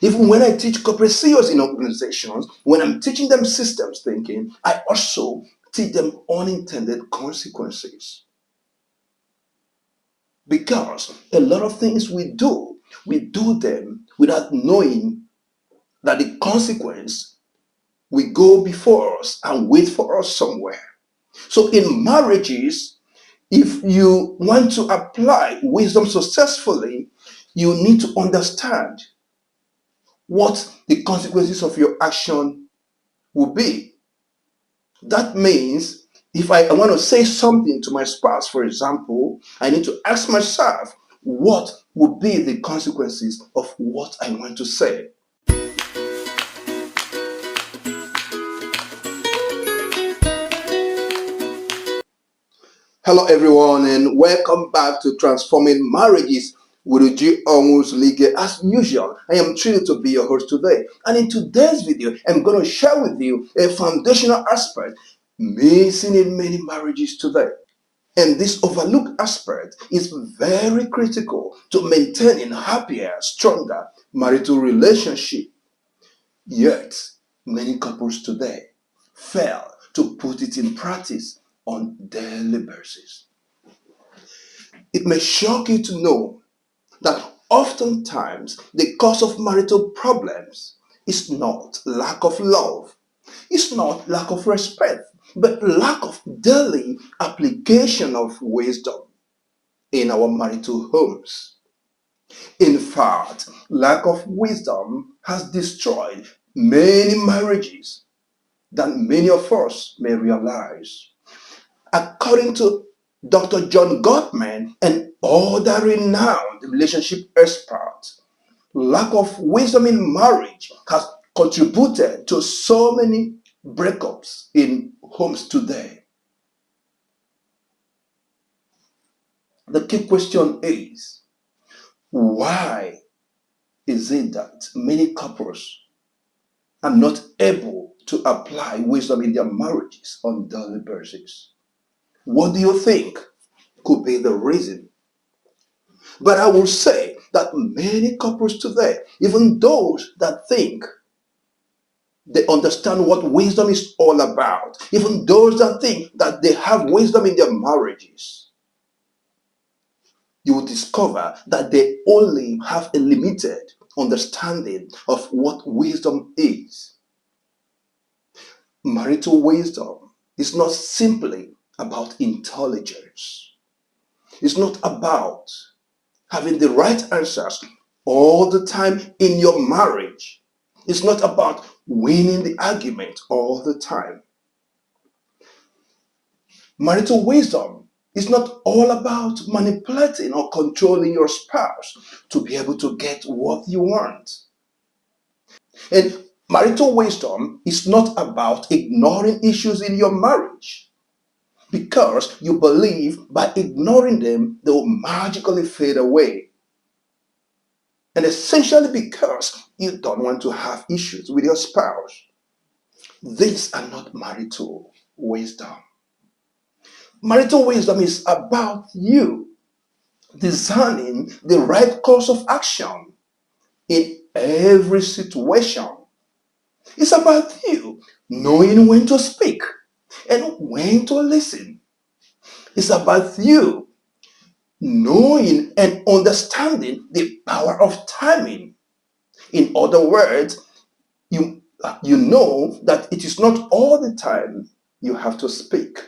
Even when I teach corporate CEOs in organizations, when I'm teaching them systems thinking, I also teach them unintended consequences. Because a lot of things we do them without knowing that the consequence will go before us and wait for us somewhere. So in marriages, if you want to apply wisdom successfully, you need to understand what the consequences of your action will be. That means if I want to say something to my spouse, for example, I need to ask myself what would be the consequences of what I want to say. Hello, everyone, and welcome back to Transforming Marriages with G. Almost League. As usual, I am thrilled to be your host today. And in today's video, I'm going to share with you a foundational aspect missing in many marriages today. And this overlooked aspect is very critical to maintaining happier, stronger marital relationship. Yet, many couples today fail to put it in practice on daily basis. It may shock you to know that oftentimes the cause of marital problems is not lack of love, it's not lack of respect, but lack of daily application of wisdom in our marital homes. In fact, lack of wisdom has destroyed many marriages than many of us may realize. According to Dr. John Gottman and other renowned relationship experts, lack of wisdom in marriage has contributed to so many breakups in homes today. The key question is, why is it that many couples are not able to apply wisdom in their marriages on daily basis? What do you think could be the reason? But I will say that many couples today, even those that think they understand what wisdom is all about, even those that think that they have wisdom in their marriages, you will discover that they only have a limited understanding of what wisdom is. Marital wisdom is not simply about intelligence. It's not about having the right answers all the time in your marriage. It's not about winning the argument all the time. Marital wisdom is not all about manipulating or controlling your spouse to be able to get what you want. And marital wisdom is not about ignoring issues in your marriage because you believe by ignoring them, they will magically fade away. And essentially because you don't want to have issues with your spouse. These are not marital wisdom. Marital wisdom is about you designing the right course of action in every situation. It's about you knowing when to speak and when to listen. It's about you knowing and understanding the power of timing. In other words, you, you know that it is not all the time you have to speak.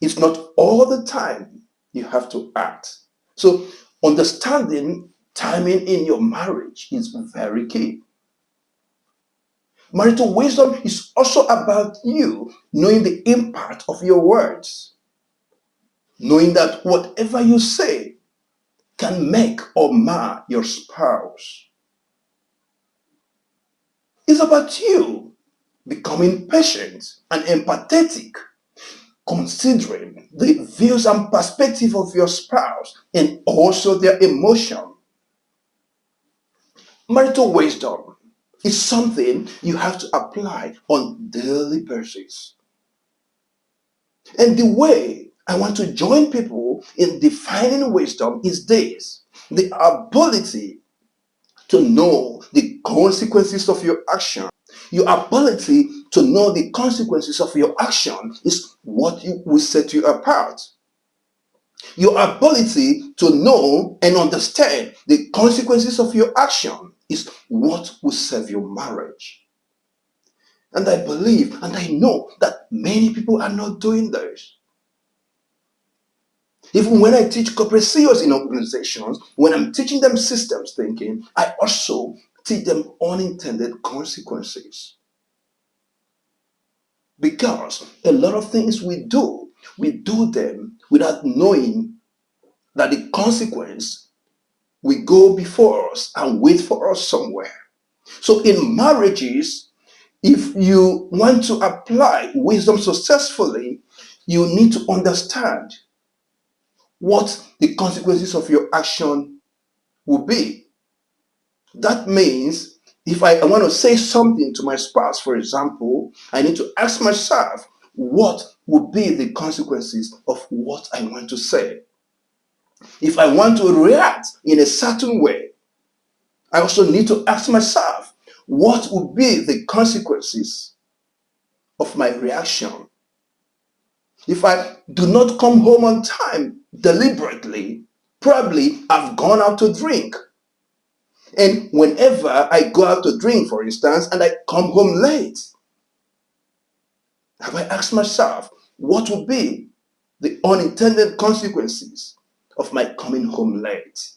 It's not all the time you have to act. So understanding timing in your marriage is very key. Marital wisdom is also about you knowing the impact of your words, knowing that whatever you say can make or mar your spouse. It's about you becoming patient and empathetic, considering the views and perspective of your spouse and also their emotion. Marital wisdom is something you have to apply on daily basis. And the way I want to join people in defining wisdom is this: the ability to know the consequences of your action. Your ability to know the consequences of your action is what will set you apart. Your ability to know and understand the consequences of your action is what will save your marriage. And I believe and I know that many people are not doing this. Even when I teach corporate CEOs in organizations, when I'm teaching them systems thinking, I also teach them unintended consequences. Because a lot of things we do them without knowing that the consequence will go before us and wait for us somewhere. So in marriages, if you want to apply wisdom successfully, you need to understand what the consequences of your action will be. That means if I want to say something to my spouse, for example, I need to ask myself what would be the consequences of what I want to say. If I want to react in a certain way, I also need to ask myself what would be the consequences of my reaction. If I do not come home on time deliberately, probably I've gone out to drink. And whenever I go out to drink, for instance, and I come home late, have I asked myself what would be the unintended consequences of my coming home late?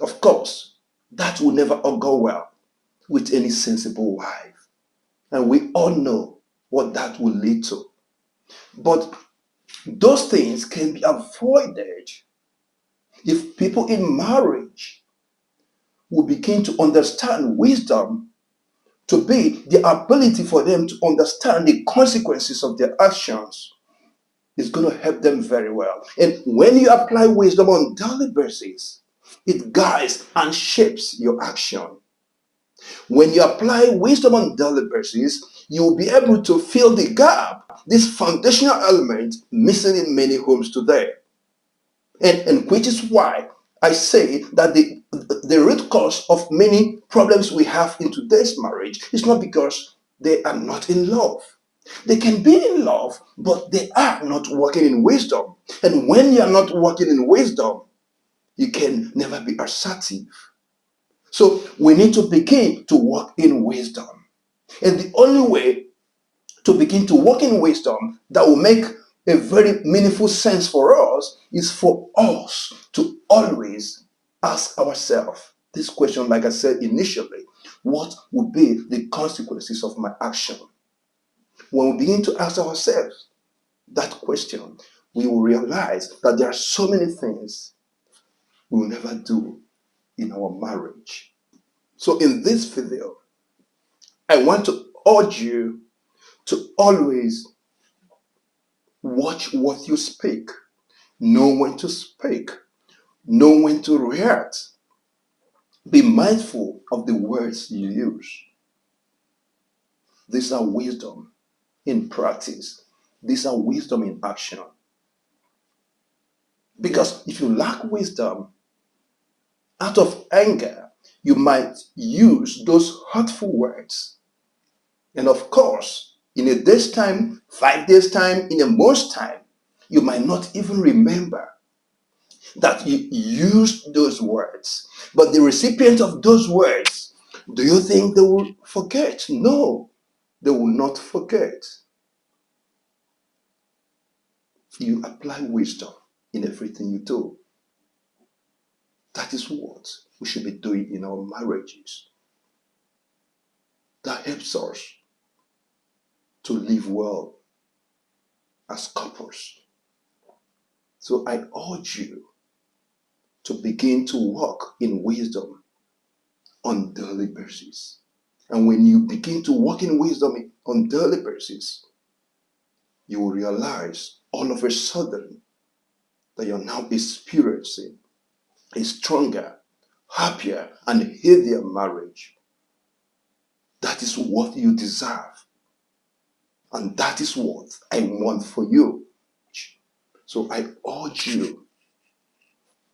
Of course, that will never go well with any sensible wife. And we all know what that will lead to. But those things can be avoided if people in marriage will begin to understand wisdom to be the ability for them to understand the consequences of their actions is going to help them very well. And when you apply wisdom on daily basis, it guides and shapes your action. When you apply wisdom on daily basis, you will be able to fill the gap, this foundational element missing in many homes today. And which is why I say that the root cause of many problems we have in today's marriage is not because they are not in love. They can be in love, but they are not working in wisdom. And when you are not working in wisdom, you can never be assertive. So we need to begin to work in wisdom. And the only way to begin to walk in wisdom that will make a very meaningful sense for us is for us to always ask ourselves this question, like I said initially: what would be the consequences of my action? When we begin to ask ourselves that question, we will realize that there are so many things we will never do in our marriage. So in this video, I want to urge you to always watch what you speak. Know when to speak. Know when to react. Be mindful of the words you use. These are wisdom in practice. These are wisdom in action. Because if you lack wisdom, out of anger, you might use those hurtful words. And of course, in a day's time, 5 days' time, in a month's time, you might not even remember that you used those words. But the recipient of those words, do you think they will forget? No, they will not forget. You apply wisdom in everything you do. That is what we should be doing in our marriages. That helps us to live well as couples. So I urge you to begin to walk in wisdom on daily basis. And when you begin to walk in wisdom on daily basis, you will realize all of a sudden that you're now experiencing a stronger, happier, and healthier marriage. That is what you deserve. And that is what I want for you. So I urge you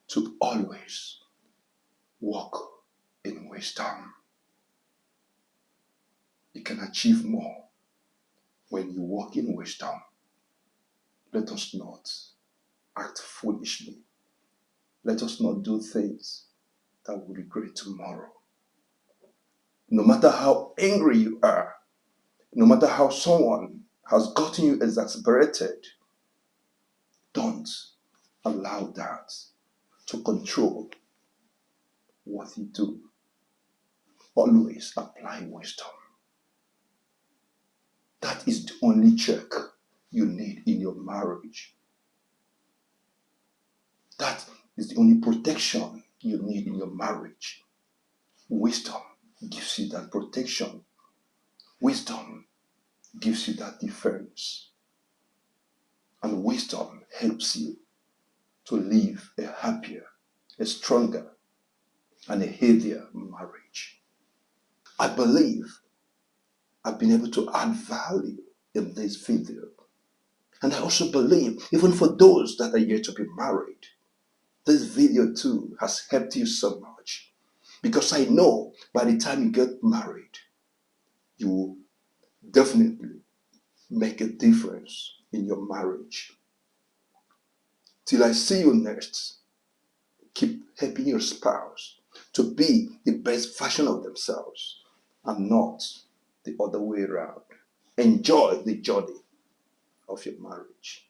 to always walk wisdom. You can achieve more when you walk in wisdom. Let us not act foolishly. Let us not do things that we regret tomorrow. No matter how angry you are, no matter how someone has gotten you exasperated, don't allow that to control what you do. Always apply wisdom. That is the only check you need in your marriage. That is the only protection you need in your marriage. Wisdom gives you that protection. Wisdom gives you that defense. And wisdom helps you to live a happier, a stronger, and a healthier marriage. I believe I've been able to add value in this video. And I also believe, even for those that are yet to be married, this video too has helped you so much. Because I know by the time you get married, you will definitely make a difference in your marriage. Till I see you next, keep helping your spouse to be the best version of themselves and not the other way around. Enjoy the journey of your marriage.